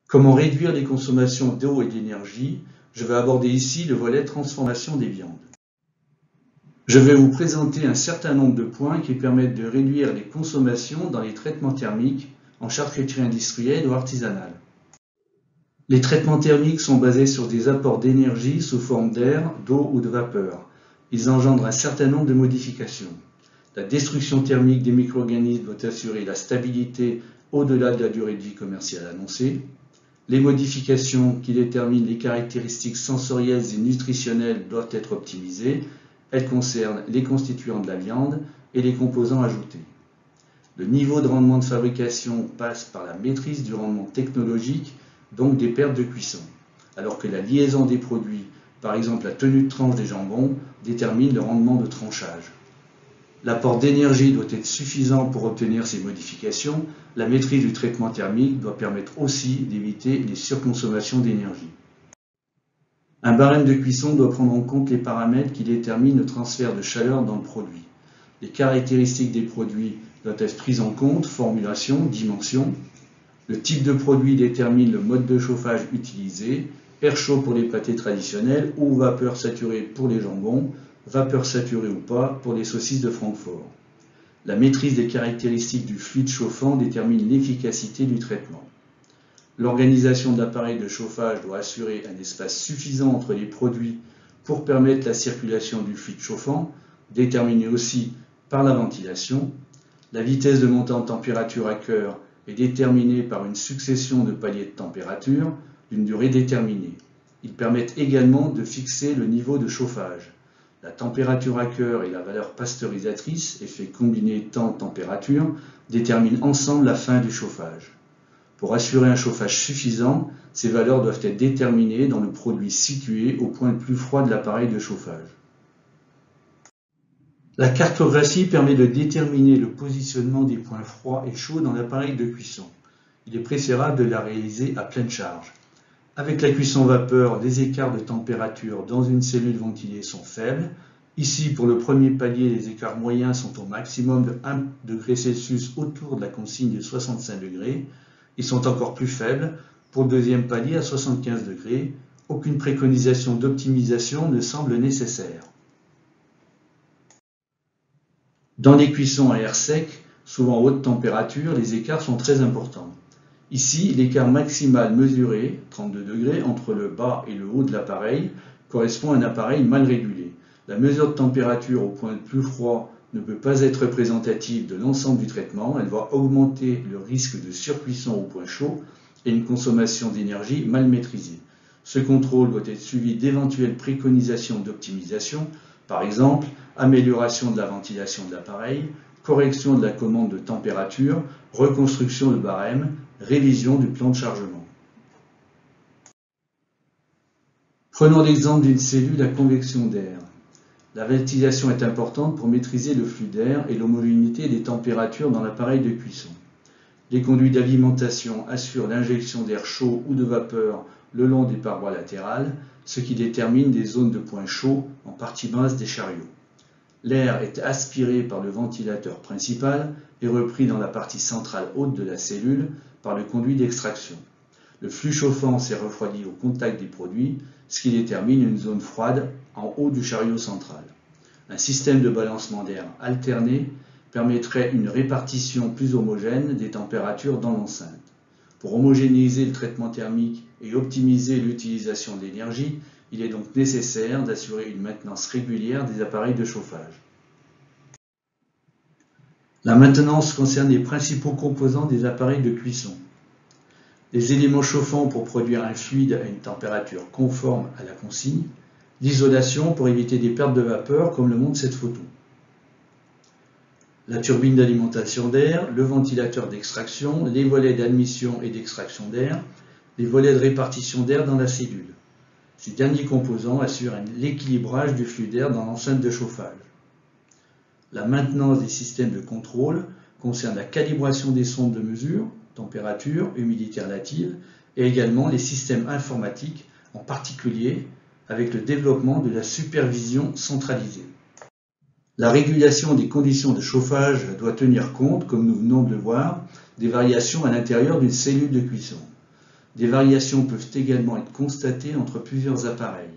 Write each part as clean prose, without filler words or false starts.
Comment réduire les consommations d'eau et d'énergie? Je vais aborder ici le volet transformation des viandes. Je vais vous présenter un certain nombre de points qui permettent de réduire les consommations dans les traitements thermiques en charcuterie industrielle ou artisanale. Les traitements thermiques sont basés sur des apports d'énergie sous forme d'air, d'eau ou de vapeur. Ils engendrent un certain nombre de modifications. La destruction thermique des micro-organismes doit assurer la stabilité au-delà de la durée de vie commerciale annoncée. Les modifications qui déterminent les caractéristiques sensorielles et nutritionnelles doivent être optimisées. Elles concernent les constituants de la viande et les composants ajoutés. Le niveau de rendement de fabrication passe par la maîtrise du rendement technologique, donc des pertes de cuisson, alors que la liaison des produits, par exemple la tenue de tranche des jambons, détermine le rendement de tranchage. L'apport d'énergie doit être suffisant pour obtenir ces modifications. La maîtrise du traitement thermique doit permettre aussi d'éviter les surconsommations d'énergie. Un barème de cuisson doit prendre en compte les paramètres qui déterminent le transfert de chaleur dans le produit. Les caractéristiques des produits doivent être prises en compte, formulation, dimension. Le type de produit détermine le mode de chauffage utilisé, air chaud pour les pâtés traditionnels ou vapeur saturée pour les jambons, vapeur saturée ou pas pour les saucisses de Francfort. La maîtrise des caractéristiques du fluide chauffant détermine l'efficacité du traitement. L'organisation de l'appareil de chauffage doit assurer un espace suffisant entre les produits pour permettre la circulation du fluide chauffant, déterminé aussi par la ventilation. La vitesse de montée en température à cœur est déterminée par une succession de paliers de température d'une durée déterminée. Ils permettent également de fixer le niveau de chauffage. La température à cœur et la valeur pasteurisatrice, effet combiné temps-température, déterminent ensemble la fin du chauffage. Pour assurer un chauffage suffisant, ces valeurs doivent être déterminées dans le produit situé au point le plus froid de l'appareil de chauffage. La cartographie permet de déterminer le positionnement des points froids et chauds dans l'appareil de cuisson. Il est préférable de la réaliser à pleine charge. Avec la cuisson vapeur, les écarts de température dans une cellule ventilée sont faibles. Ici, pour le premier palier, les écarts moyens sont au maximum de 1 degré Celsius autour de la consigne de 65 degrés. Ils sont encore plus faibles pour le deuxième palier à 75 degrés. Aucune préconisation d'optimisation ne semble nécessaire. Dans les cuissons à air sec, souvent à haute température, les écarts sont très importants. Ici, l'écart maximal mesuré, 32 degrés, entre le bas et le haut de l'appareil, correspond à un appareil mal régulé. La mesure de température au point le plus froid ne peut pas être représentative de l'ensemble du traitement. Elle va augmenter le risque de surcuisson au point chaud et une consommation d'énergie mal maîtrisée. Ce contrôle doit être suivi d'éventuelles préconisations d'optimisation, par exemple, amélioration de la ventilation de l'appareil, correction de la commande de température, reconstruction de barème, révision du plan de chargement. Prenons l'exemple d'une cellule à convection d'air. La ventilation est importante pour maîtriser le flux d'air et l'homogénéité des températures dans l'appareil de cuisson. Les conduits d'alimentation assurent l'injection d'air chaud ou de vapeur le long des parois latérales, ce qui détermine des zones de points chauds en partie basse des chariots. L'air est aspiré par le ventilateur principal et repris dans la partie centrale haute de la cellule par le conduit d'extraction. Le flux chauffant s'est refroidi au contact des produits, ce qui détermine une zone froide en haut du chariot central. Un système de balancement d'air alterné permettrait une répartition plus homogène des températures dans l'enceinte. Pour homogénéiser le traitement thermique et optimiser l'utilisation d'énergie, il est donc nécessaire d'assurer une maintenance régulière des appareils de chauffage. La maintenance concerne les principaux composants des appareils de cuisson. Les éléments chauffants pour produire un fluide à une température conforme à la consigne, l'isolation pour éviter des pertes de vapeur comme le montre cette photo. La turbine d'alimentation d'air, le ventilateur d'extraction, les volets d'admission et d'extraction d'air, les volets de répartition d'air dans la cellule. Ces derniers composants assurent l'équilibrage du flux d'air dans l'enceinte de chauffage. La maintenance des systèmes de contrôle concerne la calibration des sondes de mesure, température, humidité relative, et également les systèmes informatiques, en particulier avec le développement de la supervision centralisée. La régulation des conditions de chauffage doit tenir compte, comme nous venons de le voir, des variations à l'intérieur d'une cellule de cuisson. Des variations peuvent également être constatées entre plusieurs appareils.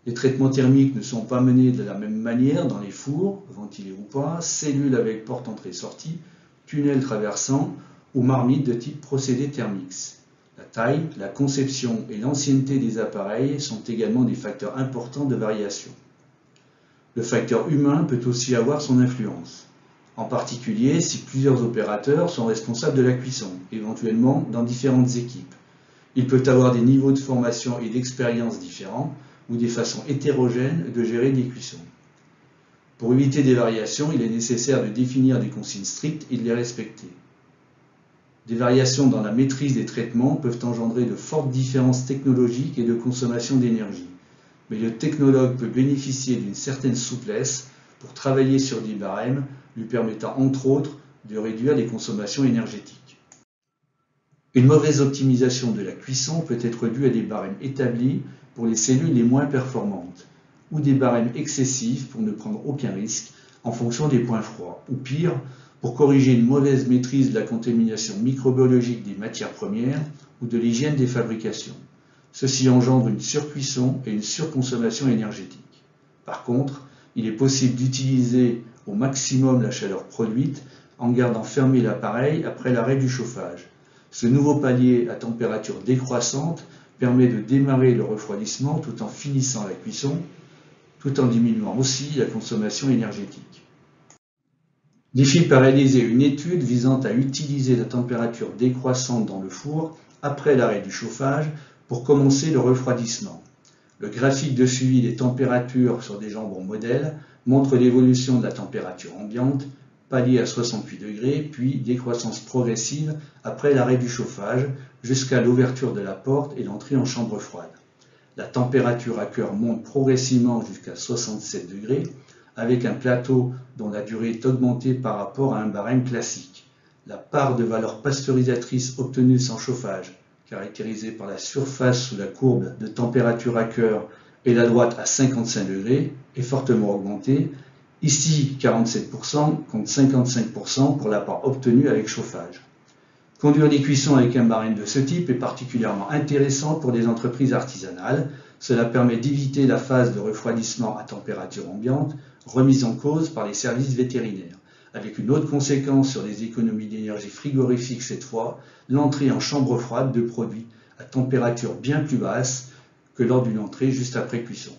Les traitements thermiques ne sont pas menés de la même manière dans les fours, ventilés ou pas, cellules avec porte entrée-sortie, tunnels traversants ou marmites de type procédé Thermix. La taille, la conception et l'ancienneté des appareils sont également des facteurs importants de variation. Le facteur humain peut aussi avoir son influence, en particulier si plusieurs opérateurs sont responsables de la cuisson, éventuellement dans différentes équipes. Ils peuvent avoir des niveaux de formation et d'expérience différents ou des façons hétérogènes de gérer des cuissons. Pour éviter des variations, il est nécessaire de définir des consignes strictes et de les respecter. Des variations dans la maîtrise des traitements peuvent engendrer de fortes différences technologiques et de consommation d'énergie. Mais le technologue peut bénéficier d'une certaine souplesse pour travailler sur des barèmes lui permettant entre autres de réduire les consommations énergétiques. Une mauvaise optimisation de la cuisson peut être due à des barèmes établis pour les cellules les moins performantes, ou des barèmes excessifs pour ne prendre aucun risque en fonction des points froids, ou pire, pour corriger une mauvaise maîtrise de la contamination microbiologique des matières premières ou de l'hygiène des fabrications. Ceci engendre une surcuisson et une surconsommation énergétique. Par contre, il est possible d'utiliser au maximum la chaleur produite en gardant fermé l'appareil après l'arrêt du chauffage. Ce nouveau palier à température décroissante permet de démarrer le refroidissement tout en finissant la cuisson, tout en diminuant aussi la consommation énergétique. DEFI a réalisé une étude visant à utiliser la température décroissante dans le four après l'arrêt du chauffage pour commencer le refroidissement. Le graphique de suivi des températures sur des jambons modèles montre l'évolution de la température ambiante, palier à 68 degrés, puis décroissance progressive après l'arrêt du chauffage jusqu'à l'ouverture de la porte et l'entrée en chambre froide. La température à cœur monte progressivement jusqu'à 67 degrés avec un plateau dont la durée est augmentée par rapport à un barème classique. La part de valeur pasteurisatrice obtenue sans chauffage, caractérisée par la surface sous la courbe de température à cœur et la droite à 55 degrés, est fortement augmentée. Ici, 47% contre 55% pour la part obtenue avec chauffage. Conduire des cuissons avec un barème de ce type est particulièrement intéressant pour des entreprises artisanales. Cela permet d'éviter la phase de refroidissement à température ambiante, remise en cause par les services vétérinaires. Avec une autre conséquence sur les économies d'énergie frigorifique cette fois, l'entrée en chambre froide de produits à température bien plus basse que lors d'une entrée juste après cuisson.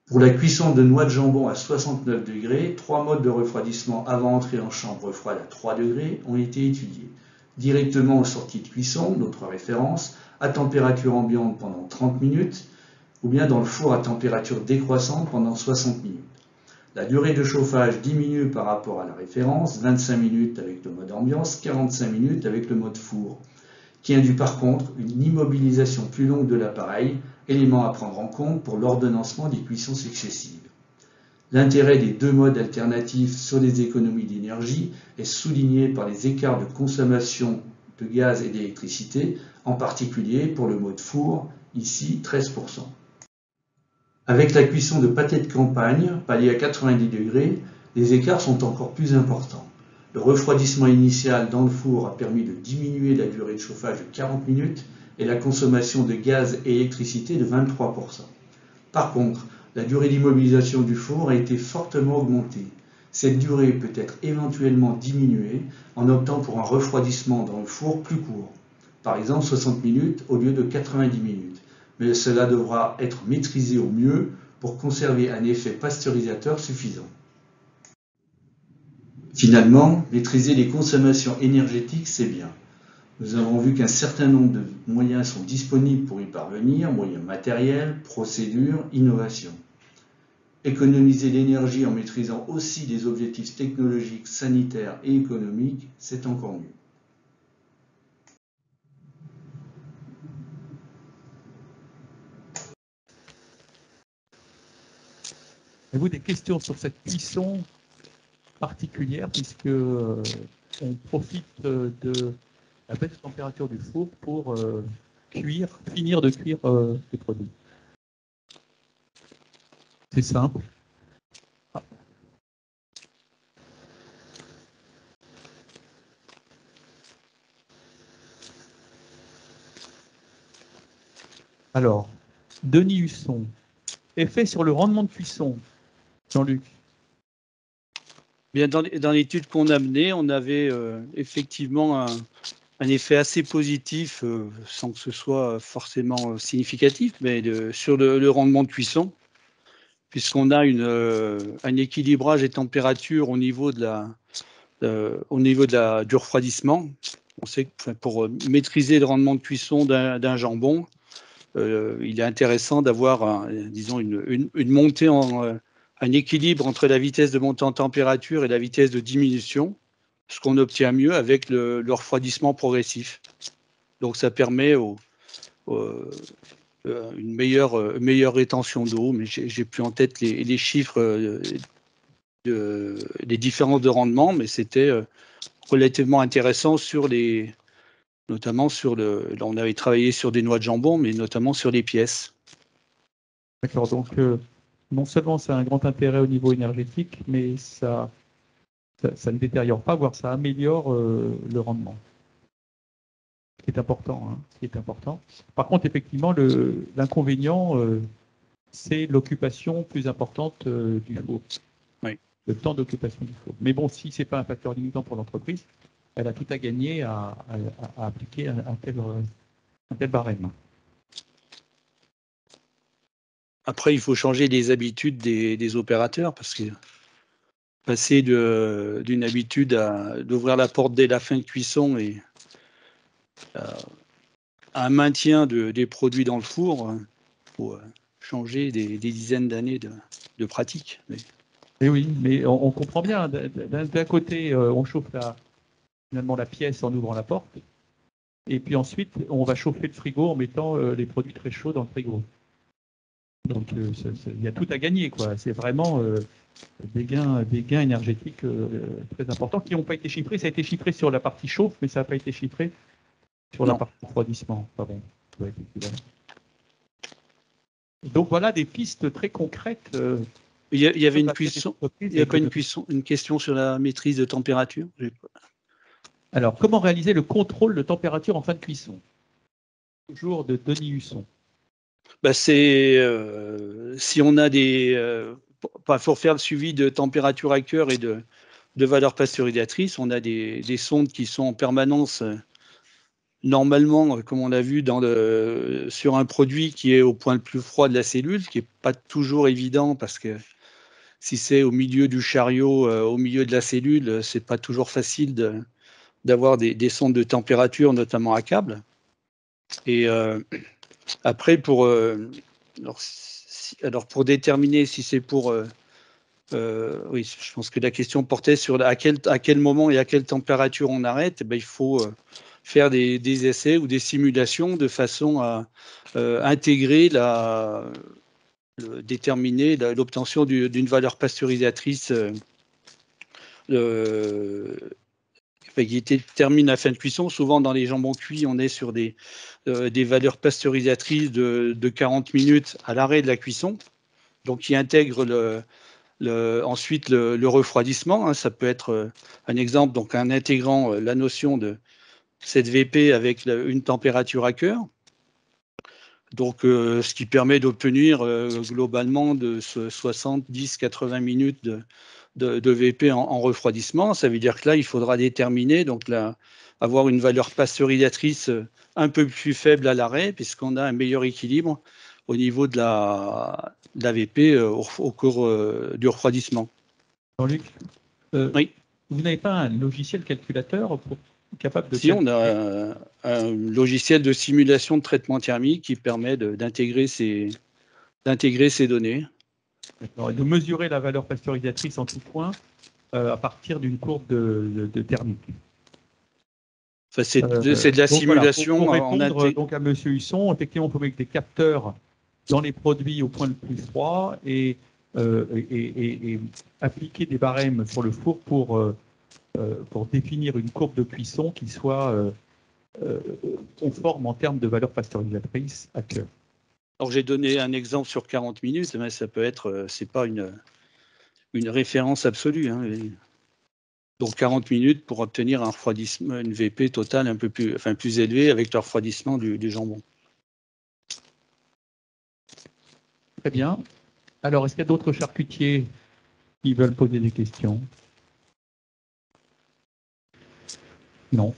Pour la cuisson de noix de jambon à 69 degrés, 3 modes de refroidissement avant entrée en chambre froide à 3 degrés ont été étudiés. Directement aux sorties de cuisson, notre référence, à température ambiante pendant 30 minutes, ou bien dans le four à température décroissante pendant 60 minutes. La durée de chauffage diminue par rapport à la référence, 25 minutes avec le mode ambiance, 45 minutes avec le mode four, qui induit par contre une immobilisation plus longue de l'appareil, élément à prendre en compte pour l'ordonnancement des cuissons successives. L'intérêt des deux modes alternatifs sur les économies d'énergie est souligné par les écarts de consommation de gaz et d'électricité, en particulier pour le mode four, ici 13%. Avec la cuisson de pâté de campagne, palier à 90 degrés, les écarts sont encore plus importants. Le refroidissement initial dans le four a permis de diminuer la durée de chauffage de 40 minutes et la consommation de gaz et électricité de 23%. Par contre, la durée d'immobilisation du four a été fortement augmentée. Cette durée peut être éventuellement diminuée en optant pour un refroidissement dans le four plus court, par exemple 60 minutes au lieu de 90 minutes, mais cela devra être maîtrisé au mieux pour conserver un effet pasteurisateur suffisant. Finalement, maîtriser les consommations énergétiques, c'est bien. Nous avons vu qu'un certain nombre de moyens sont disponibles pour y parvenir, moyens matériels, procédures, innovations. Économiser l'énergie en maîtrisant aussi des objectifs technologiques, sanitaires et économiques, c'est encore mieux. Avez-vous des questions sur cette cuisson particulière, puisque on profite de la baisse de température du four pour finir de cuire les produits? C'est simple. Alors, Denis Husson, effet sur le rendement de cuisson. Jean-Luc. Bien, dans l'étude qu'on a menée, on avait effectivement un effet assez positif, sans que ce soit forcément significatif, mais sur le rendement de cuisson, puisqu'on a un équilibrage des températures au niveau du refroidissement. On sait que pour maîtriser le rendement de cuisson d'un jambon, il est intéressant d'avoir, disons, une montée un équilibre entre la vitesse de montée en température et la vitesse de diminution, ce qu'on obtient mieux avec le refroidissement progressif. Donc ça permet une meilleure rétention d'eau, mais j'ai plus en tête les chiffres des différences de rendement, mais c'était relativement intéressant notamment là, on avait travaillé sur des noix de jambon, mais notamment sur les pièces. D'accord, donc non seulement ça a un grand intérêt au niveau énergétique, mais ça ne détériore pas, voire ça améliore le rendement. Ce qui est important, hein, ce qui est important. Par contre, effectivement, l'inconvénient, c'est l'occupation plus importante du four. Oui. Le temps d'occupation du four. Mais bon, si ce n'est pas un facteur limitant pour l'entreprise, elle a tout à gagner à appliquer un tel barème. Après, il faut changer les habitudes des opérateurs, parce que passer d'une habitude d'ouvrir la porte dès la fin de cuisson et à un maintien des produits dans le four, il faut changer des dizaines d'années de pratique. Et oui, mais on comprend bien. D'un côté, on chauffe finalement la pièce en ouvrant la porte, et puis ensuite, on va chauffer le frigo en mettant les produits très chauds dans le frigo. Donc, il y a tout à gagner, quoi. C'est vraiment des gains énergétiques très importants qui n'ont pas été chiffrés. Ça a été chiffré sur la partie chauffe, mais ça n'a pas été chiffré sur la partie refroidissement. Pardon. Ouais, donc voilà des pistes très concrètes. Il y avait une question sur la maîtrise de température. Alors, comment réaliser le contrôle de température en fin de cuisson? Toujours de Denis Husson. Si on a faut faire le suivi de température à cœur et de valeurs pasteurisatrices. On a des sondes qui sont en permanence, normalement, comme on l'a vu, sur un produit qui est au point le plus froid de la cellule, ce qui n'est pas toujours évident parce que si c'est au milieu du chariot, au milieu de la cellule, c'est pas toujours facile d'avoir des sondes de température, notamment à câble. Et après, pour déterminer si c'est pour oui, je pense que la question portait sur à quel moment et à quelle température on arrête. Il faut faire des essais ou des simulations de façon à intégrer déterminer l'obtention d'une valeur pasteurisatrice qui détermine la fin de cuisson. Souvent, dans les jambons cuits, on est sur des valeurs pasteurisatrices de 40 minutes à l'arrêt de la cuisson, donc qui intègrent ensuite le refroidissement. Hein. Ça peut être un exemple, donc en intégrant la notion de cette VP avec une température à cœur. Donc, ce qui permet d'obtenir globalement de 70-80 minutes de VP en refroidissement. Ça veut dire que là, il faudra déterminer, donc là, avoir une valeur pasteurisatrice un peu plus faible à l'arrêt, puisqu'on a un meilleur équilibre au niveau de la VP au cours du refroidissement. Jean-Luc, oui. Vous n'avez pas un logiciel calculateur capable de... Si, on a un logiciel de simulation de traitement thermique qui permet d'intégrer ces données. Et de mesurer la valeur pasteurisatrice en tout point à partir d'une courbe de thermique. Enfin, c'est de la simulation. Voilà, pour répondre donc à M. Husson, effectivement, on peut mettre des capteurs dans les produits au point le plus froid et appliquer des barèmes sur le four pour définir une courbe de cuisson qui soit conforme en termes de valeur pasteurisatrice à cœur. Alors j'ai donné un exemple sur 40 minutes, mais ça peut être, c'est pas une référence absolue. Hein. Donc 40 minutes pour obtenir un refroidissement, une VP totale un peu plus élevée avec le refroidissement du jambon. Très bien. Alors, est-ce qu'il y a d'autres charcutiers qui veulent poser des questions? Non.